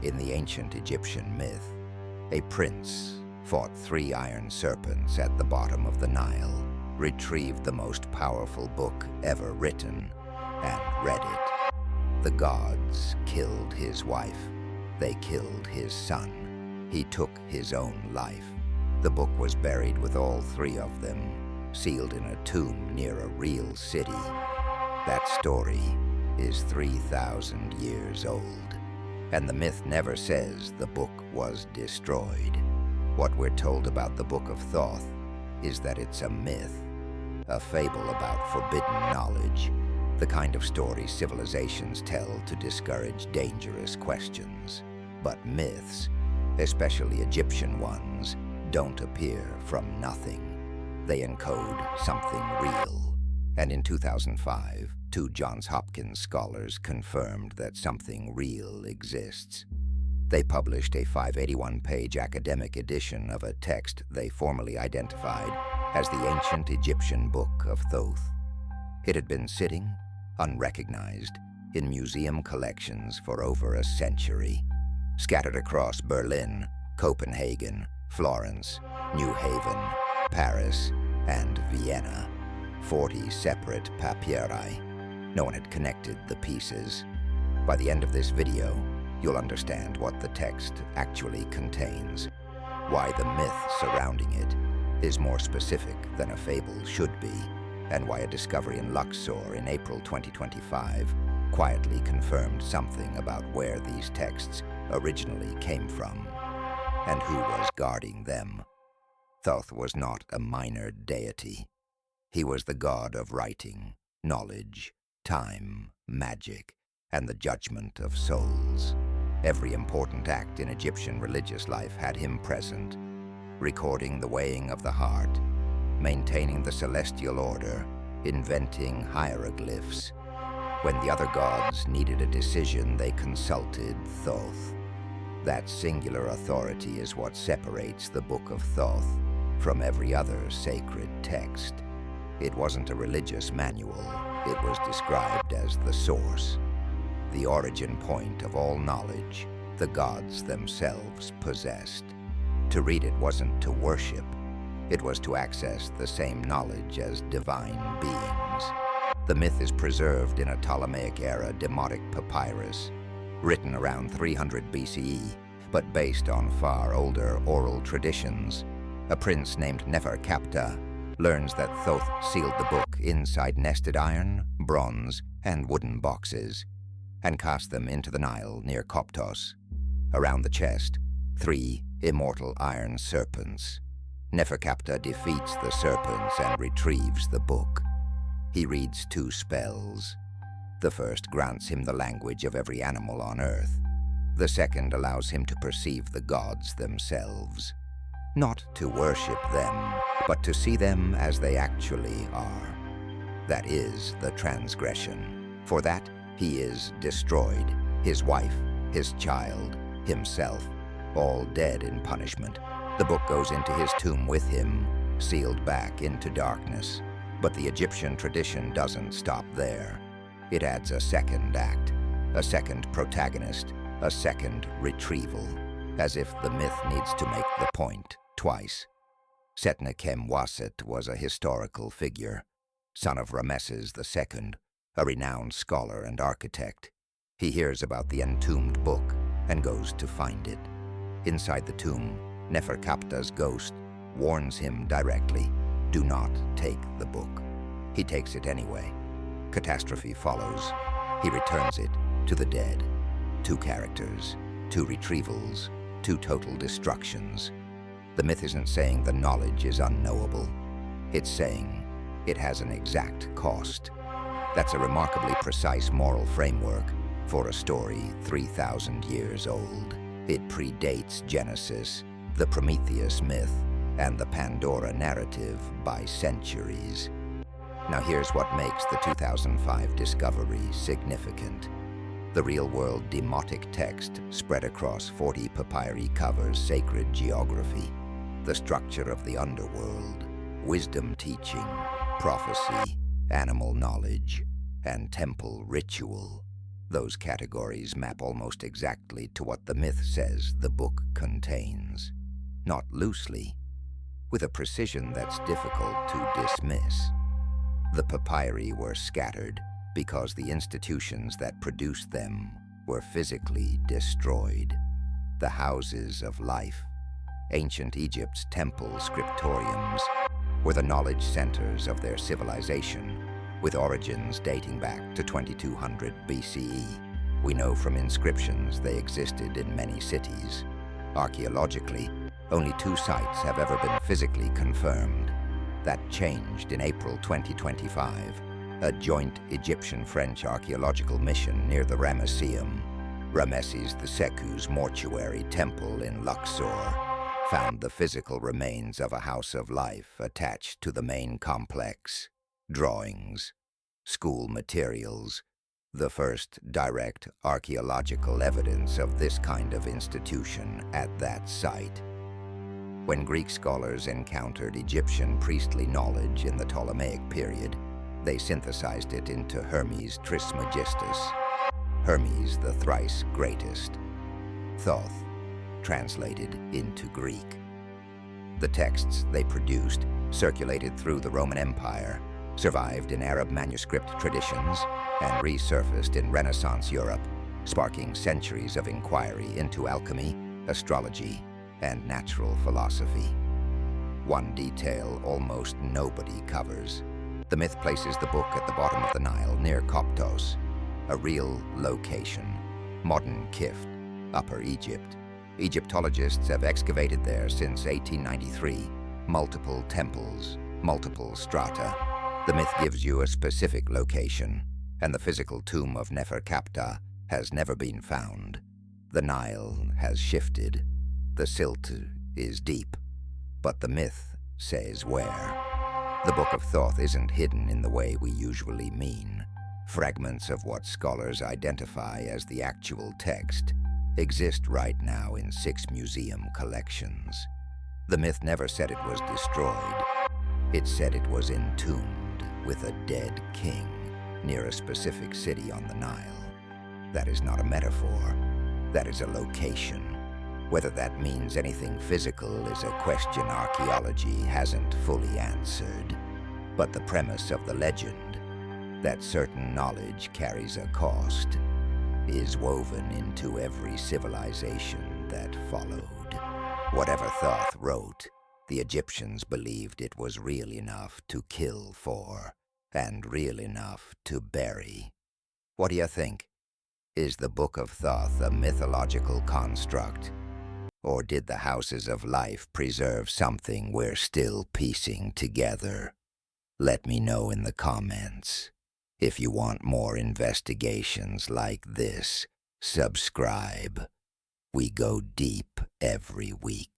In the ancient Egyptian myth, a prince fought 3 iron serpents at the bottom of the Nile, retrieved the most powerful book ever written, and read it. The gods killed his wife. They killed his son. He took his own life. The book was buried with all 3 of them, sealed in a tomb near a real city. That story is 3,000 years old, and the myth never says the book was destroyed. What we're told about the Book of Thoth is that it's a myth, a fable about forbidden knowledge, the kind of story civilizations tell to discourage dangerous questions. But myths, especially Egyptian ones, don't appear from nothing. They encode something real. And in 2005, 2 Johns Hopkins scholars confirmed that something real exists. They published a 581-page academic edition of a text they formally identified as the ancient Egyptian Book of Thoth. It had been sitting, unrecognized, in museum collections for over a century, scattered across Berlin, Copenhagen, Florence, New Haven, Paris, and Vienna. 40 separate papyri. No one had connected the pieces. By the end of this video, you'll understand what the text actually contains, why the myth surrounding it is more specific than a fable should be, and why a discovery in Luxor in April 2025 quietly confirmed something about where these texts originally came from, and who was guarding them. Thoth was not a minor deity. He was the god of writing, knowledge, time, magic, and the judgment of souls. Every important act in Egyptian religious life had him present, recording the weighing of the heart, maintaining the celestial order, inventing hieroglyphs. When the other gods needed a decision, they consulted Thoth. That singular authority is what separates the Book of Thoth from every other sacred text. It wasn't a religious manual. It was described as the source, the origin point of all knowledge the gods themselves possessed. To read it wasn't to worship. It was to access the same knowledge as divine beings. The myth is preserved in a Ptolemaic-era Demotic papyrus, written around 300 BCE, but based on far older oral traditions. A prince named Neferkaptah learns that Thoth sealed the book inside nested iron, bronze, and wooden boxes, and cast them into the Nile near Koptos. Around the chest, 3 immortal iron serpents. Neferkaptah defeats the serpents and retrieves the book. He reads 2 spells. The first grants him the language of every animal on earth. The second allows him to perceive the gods themselves. Not to worship them, but to see them as they actually are. That is the transgression. For that, he is destroyed. His wife, his child, himself, all dead in punishment. The book goes into his tomb with him, sealed back into darkness. But the Egyptian tradition doesn't stop there. It adds a second act, a second protagonist, a second retrieval, as if the myth needs to make the point twice. Setnekem-Waset was a historical figure, son of Ramesses II, a renowned scholar and architect. He hears about the Entombed book and goes to find it. Inside the tomb, Neferkaptah's ghost warns him directly, do not take the book. He takes it anyway. Catastrophe follows. He returns it to the dead. 2 characters, 2 retrievals, 2 total destructions. The myth isn't saying the knowledge is unknowable. It's saying it has an exact cost. That's a remarkably precise moral framework for a story 3,000 years old. It predates Genesis, the Prometheus myth, and the Pandora narrative by centuries. Now here's what makes the 2005 discovery significant. The real-world Demotic text spread across 40 papyri covers sacred geography, the structure of the underworld, wisdom teaching, prophecy, animal knowledge, and temple ritual. Those categories map almost exactly to what the myth says the book contains. Not loosely, with a precision that's difficult to dismiss. The papyri were scattered because the institutions that produced them were physically destroyed. The houses of life, ancient Egypt's temple scriptoriums, were the knowledge centers of their civilization, with origins dating back to 2200 BCE. We know from inscriptions they existed in many cities. Archaeologically, only 2 sites have ever been physically confirmed. That changed in April 2025. A joint Egyptian-French archaeological mission near the Ramesseum, Ramesses II's mortuary temple in Luxor, found the physical remains of a house of life attached to the main complex. Drawings, school materials, the first direct archaeological evidence of this kind of institution at that site. When Greek scholars encountered Egyptian priestly knowledge in the Ptolemaic period, they synthesized it into Hermes Trismegistus, Hermes the thrice greatest, Thoth, translated into Greek. The texts they produced circulated through the Roman Empire, survived in Arab manuscript traditions, and resurfaced in Renaissance Europe, sparking centuries of inquiry into alchemy, astrology, and natural philosophy. One detail almost nobody covers. The myth places the book at the bottom of the Nile near Coptos, a real location, modern Kift, Upper Egypt. Egyptologists have excavated there since 1893, multiple temples, multiple strata. The myth gives you a specific location, and the physical tomb of Neferkapta has never been found. The Nile has shifted. The silt is deep, but the myth says where. The Book of Thoth isn't hidden in the way we usually mean. Fragments of what scholars identify as the actual text exist right now in 6 museum collections. The myth never said it was destroyed. It said it was entombed with a dead king near a specific city on the Nile. That is not a metaphor. That is a location. Whether that means anything physical is a question archaeology hasn't fully answered. But the premise of the legend, that certain knowledge carries a cost, is woven into every civilization that followed. Whatever Thoth wrote, the Egyptians believed it was real enough to kill for, and real enough to bury. What do you think? Is the Book of Thoth a mythological construct? Or did the houses of life preserve something we're still piecing together? Let me know in the comments. If you want more investigations like this, subscribe. We go deep every week.